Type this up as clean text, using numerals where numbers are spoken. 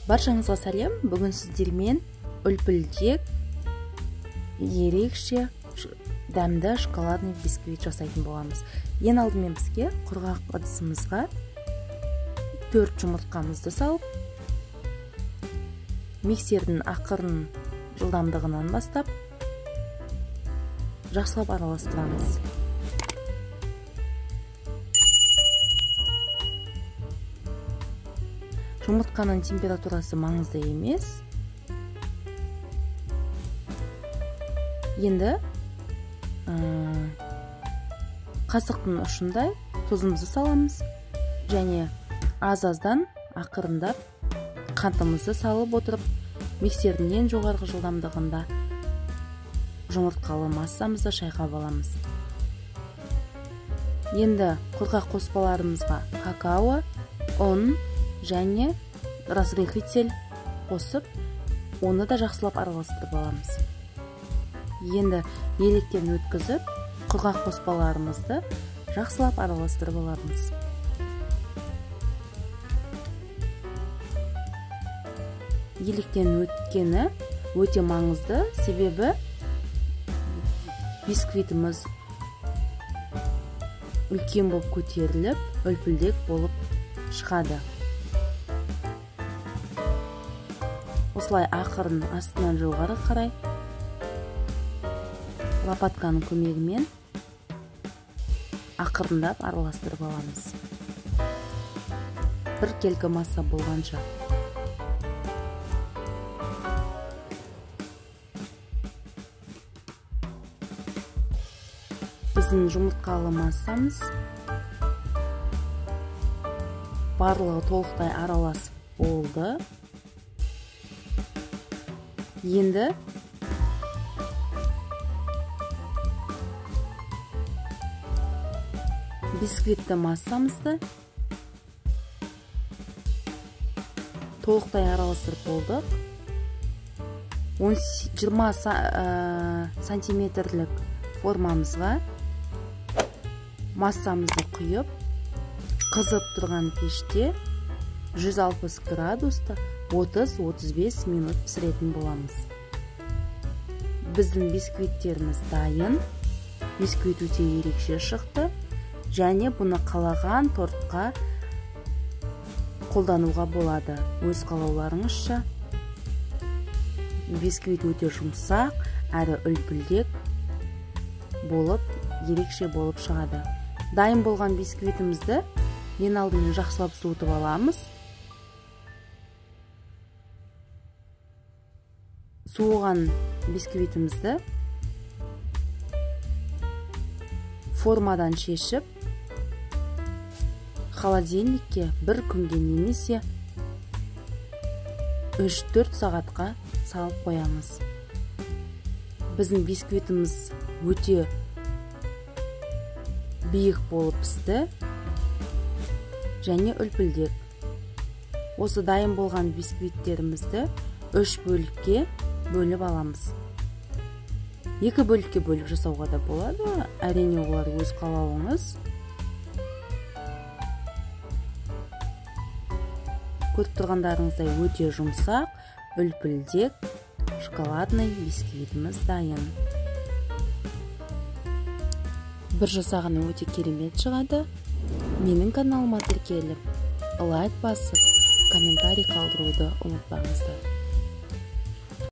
Баршаңызға сәлем. Бүгін сіздермен үлпілдек ерекше дәмді шоколадный бисквит жасайтын боламыз. Ең алдымен бізге құрғақ ыдысымызға 4 жұмыртқамызды салып, миксердің ақырын жылдамдығынан бастап жақсылап араластырамыз. Жұмыртқаның температурасы маңызды емес. Енді қасықтың ұшындай тұзымызды саламыз және аз-аздан ақырындап қантымызды салып отырып, миксердің ең жоғарғы жылдамдығында жұмыртқалы массамызды шайқап аламыз. Енді құрғақ қоспаларымызға какао, ұн және разрыхлитель қосып, оны да жақсылап араластырып аламыз. Енді електен өткізіп, құрғақ қоспаларымызды жақсылап араластырып аламыз. Електен өткені өте маңызды, себебі бисквитіміз үлкен болып көтеріліп, үлпілдек болып шығады. Осылай ақырын астынан жоғары қарай лопатканың көмегімен ақырындап араластырып аламыз. Бір келкі масса болғанша. Біздің жұмыртқалы массамыз барлығы толықтай араласып болды. Енді бисквитті массамызды толықтай араластырып болдық. 20 сантиметрлік формамызға массамызды құйып, қызып тұрған пеште 160 градуста 30-35 минут пісіретін боламыз. Біздің бисквиттеріміз дайын. Бисквит өте ерекше шықты және бұны қалаған тортқа қолдануға болады. Өз қалауларыңызша. Бисквит өте жұмсақ әрі үлпілдек болып, ерекше болып шығады. Дайын болған бисквитімізді ең алдымен жақсылап суытып аламыз. Суыған бисквитімізді формадан шешіп, холодильникке 1 күнге немесе 3-4 сағатқа салып қоямыз. Біздің бисквитіміз өте биік болып пісті және үлпілдек. Осы дайын болған бисквиттерімізді 3 бөлікке бөліп аламыз. 2 бөлікке бөліп жасауға да болады. Әрине олар өз қалауыңыз. Көріп тұрғандарыңыздай өте жұмсақ, үлпілдек, шоколадный бисквитіміз дайын. Бір жасағаны өте керемет шығады. Менің каналыма тіркеліп, лайк басып, комментарий қалдыруды ұмытпаңыздар.